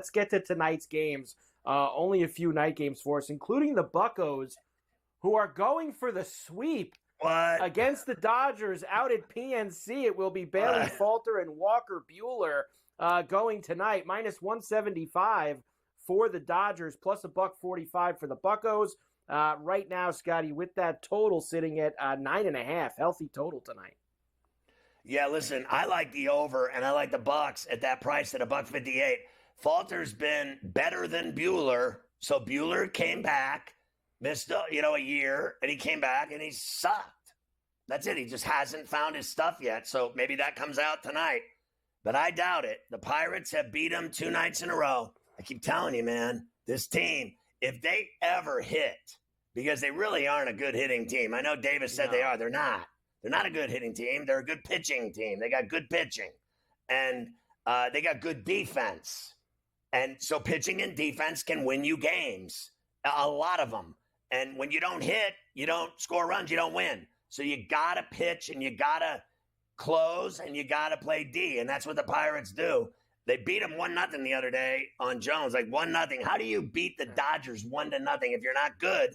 let's get to tonight's games. Only a few night games for us, including the Buccos, who are going for the sweep. What? Against the Dodgers out at PNC. It will be Bailey Falter and Walker Buehler going tonight. Minus 175 for the Dodgers, plus $1.45 for the Buccos. Right now, Scotty, with that total sitting at 9.5, healthy total tonight. Yeah, listen, I like the over, and I like the Bucks at that price at $1.58. Falter's been better than Buehler, so Buehler came back, missed a year, and he came back and he sucked. That's it. He just hasn't found his stuff yet, so maybe that comes out tonight. But I doubt it. The Pirates have beat him 2 nights in a row. I keep telling you, man, this team, if they ever hit, because they really aren't a good hitting team. I know Davis said they are. They're not. They're not a good hitting team. They're a good pitching team. They got good pitching. And they got good defense. And so pitching and defense can win you games, a lot of them. And when you don't hit, you don't score runs, you don't win. So you got to pitch and you got to close and you got to play D. And that's what the Pirates do. They beat them 1-0 the other day on Jones, like 1-0. How do you beat the Dodgers 1-0 if you're not good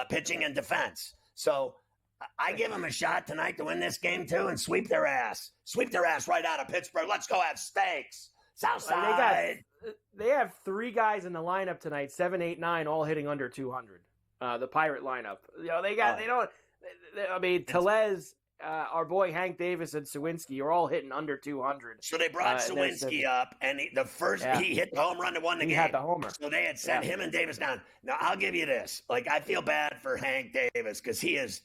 pitching and defense? So I give them a shot tonight to win this game too and sweep their ass. Sweep their ass right out of Pittsburgh. Let's go have steaks. Southside. They have 3 guys in the lineup tonight, 7, 8, 9, all hitting under 200. The Pirate lineup. Tellez, our boy Hank Davis, and Sawinski are all hitting under 200. So they brought Sawinski up, and he hit the home run to win the game. He had the homer. So they had sent him and Davis down. Now, I'll give you this. Like, I feel bad for Hank Davis because he is,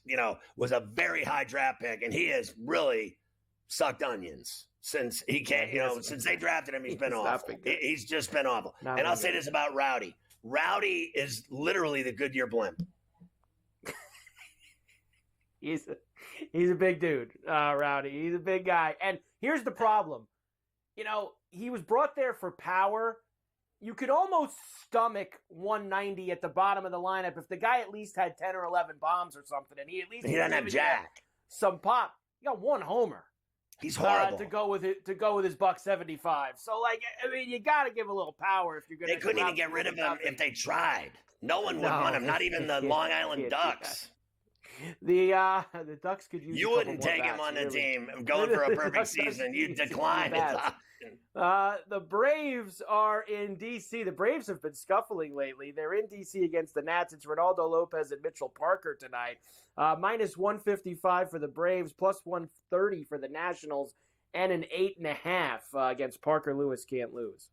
was a very high draft pick, and he has really sucked onions since he came, since they drafted him. He's been awful. He's just been awful. And I'll say this about Rowdy. Rowdy is literally the Goodyear blimp. He's a big dude, Rowdy. He's a big guy. And here's the problem. He was brought there for power. You could almost stomach 190 at the bottom of the lineup if the guy at least had 10 or 11 bombs or something, and he doesn't have jack. Some pop. He got 1 homer. He's horrible to go with his $1.75. So you got to give a little power if you're going to. They couldn't even get rid of him if they tried. No one would want him. Not even the Long Island Ducks. The Ducks could use. You wouldn't take him on the team going for a perfect season. You'd decline it. The Braves are in D.C. The Braves have been scuffling lately. They're in D.C. against the Nats. It's Ronaldo Lopez and Mitchell Parker tonight. Minus 155 for the Braves, plus 130 for the Nationals, and an 8.5 against Parker. Lewis can't lose.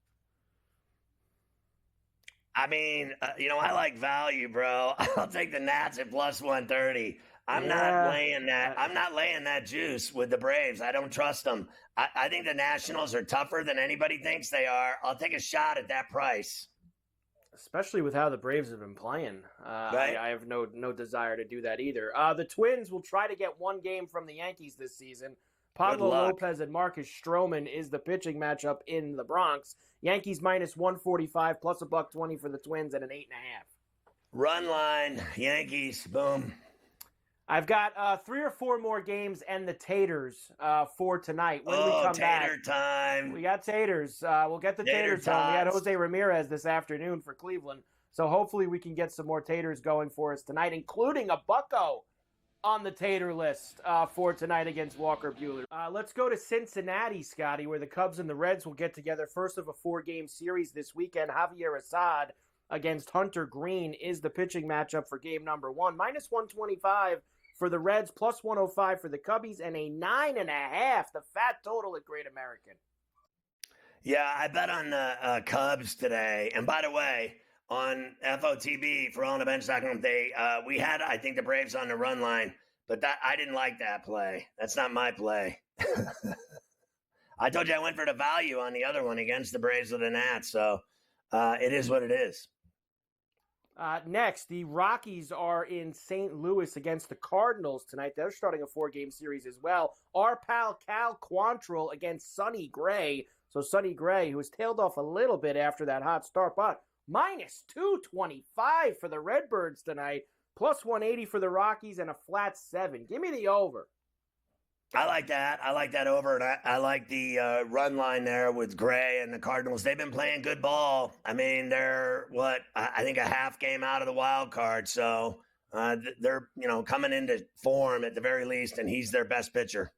I mean, I like value, bro. I'll take the Nats at plus 130. I'm not laying that. I'm not laying that juice with the Braves. I don't trust them. I think the Nationals are tougher than anybody thinks they are. I'll take a shot at that price. Especially with how the Braves have been playing. Right. I have no desire to do that either. The Twins will try to get 1 game from the Yankees this season. Pablo Lopez and Marcus Stroman is the pitching matchup in the Bronx. Yankees minus 145 plus $1.20 for the Twins at an 8.5. Run line, Yankees, boom. I've got 3 or 4 more games and the Taters for tonight. When we come Tater back, time. we got Taters. We'll get the Taters on. We had Jose Ramirez this afternoon for Cleveland. So hopefully we can get some more Taters going for us tonight, including a Bucco on the Tater list for tonight against Walker Buehler. Let's go to Cincinnati, Scotty, where the Cubs and the Reds will get together. First of a 4-game series this weekend. Javier Assad against Hunter Green is the pitching matchup for game number 1. Minus 125 for the Reds, plus 105 for the Cubbies, and a 9.5, the fat total at Great American. Yeah, I bet on the Cubs today. And by the way, on FOTB for allonthebench.com, we had, I think, the Braves on the run line, but that I didn't like that play. That's not my play. I told you I went for the value on the other one against the Braves with the Nats, so it is what it is. Next, the Rockies are in St. Louis against the Cardinals tonight. They're starting a 4-game series as well. Our pal Cal Quantrill against Sonny Gray. So Sonny Gray, who has tailed off a little bit after that hot start, but minus 225 for the Redbirds tonight, plus 180 for the Rockies, and a flat 7. Give me the over. I like that. I like that over, and I like the run line there with Gray and the Cardinals. They've been playing good ball. I mean, they're I think a half game out of the wild card, so they're coming into form at the very least, and he's their best pitcher.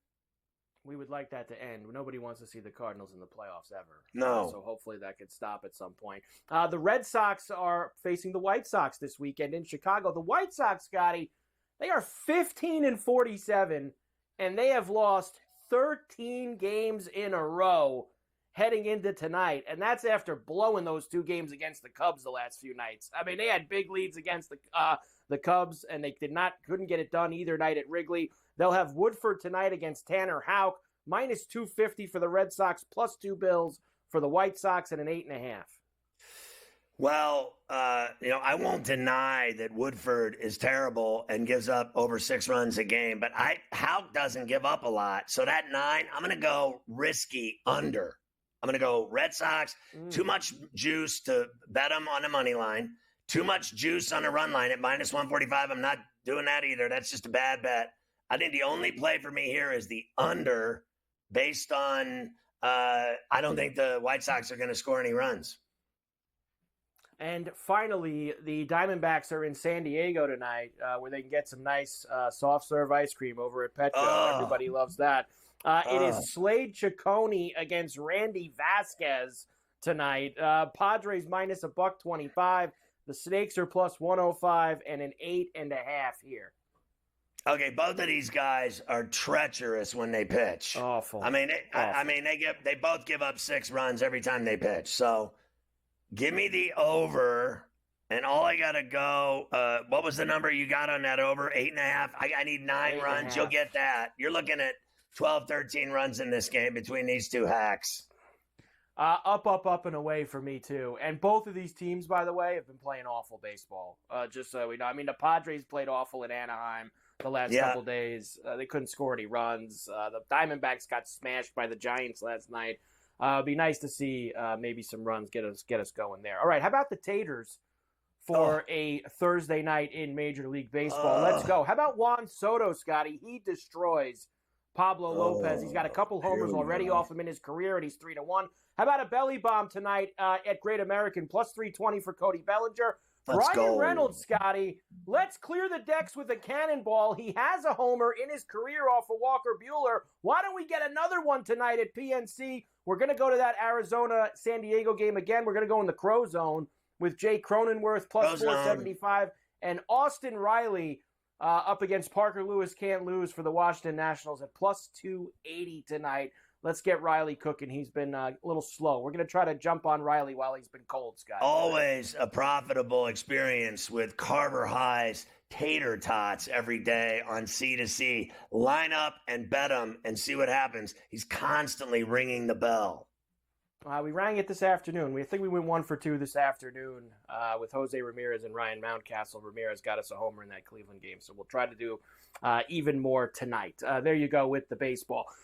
We would like that to end. Nobody wants to see the Cardinals in the playoffs ever. No. So hopefully that could stop at some point. The Red Sox are facing the White Sox this weekend in Chicago. The White Sox, Scotty, they are 15-47, and they have lost 13 games in a row heading into tonight. And that's after blowing those 2 games against the Cubs the last few nights. I mean, they had big leads against the Cubs, and they couldn't get it done either night at Wrigley. They'll have Woodford tonight against Tanner Houck, minus 250 for the Red Sox, plus 2 bills for the White Sox, and an 8.5. Well, I won't deny that Woodford is terrible and gives up over 6 runs a game, but Houck doesn't give up a lot. So that 9, I'm going to go risky under. I'm going to go Red Sox. Too much juice to bet them on the money line. Too much juice on the run line at minus 145. I'm not doing that either. That's just a bad bet. I think the only play for me here is the under based on I don't think the White Sox are going to score any runs. And finally, the Diamondbacks are in San Diego tonight where they can get some nice soft serve ice cream over at Petco. Everybody loves that. It is Slade Ciccone against Randy Vasquez tonight. Padres minus $1.25. The Snakes are plus 105 and an 8.5 here. Okay, both of these guys are treacherous when they pitch. Awful. I mean, they both give up 6 runs every time they pitch. So, give me the over, and all I gotta go. What was the number you got on that over? 8.5. I need 9 runs. You'll get that. You're looking at 12, 13 runs in this game between these 2 hacks. Up, and away for me, too. And both of these teams, by the way, have been playing awful baseball. Just so we know. I mean, the Padres played awful in Anaheim the last couple days. They couldn't score any runs. The Diamondbacks got smashed by the Giants last night. It'd be nice to see maybe some runs get us going there. All right, how about the Taters for a Thursday night in Major League Baseball? Let's go. How about Juan Soto, Scotty? He destroys Pablo Lopez. He's got a couple homers already off him in his career, and he's 3-1. How about a belly bomb tonight at Great American? Plus 320 for Cody Bellinger. Ryan Reynolds, Scotty, let's clear the decks with a cannonball. He has a homer in his career off of Walker Buehler. Why don't we get another one tonight at PNC? We're going to go to that Arizona-San Diego game again. We're going to go in the Crow Zone with Jay Cronenworth, plus 475. And Austin Riley up against Parker Lewis can't lose for the Washington Nationals at plus 280 tonight. Let's get Riley cooking. He's been a little slow. We're going to try to jump on Riley while he's been cold, Scott. Always a profitable experience with Carver High's Tater Tots every day on C2C. Line up and bet him and see what happens. He's constantly ringing the bell. We rang it this afternoon. We think we went 1 for 2 this afternoon with Jose Ramirez and Ryan Mountcastle. Ramirez got us a homer in that Cleveland game, so we'll try to do even more tonight. There you go with the baseball.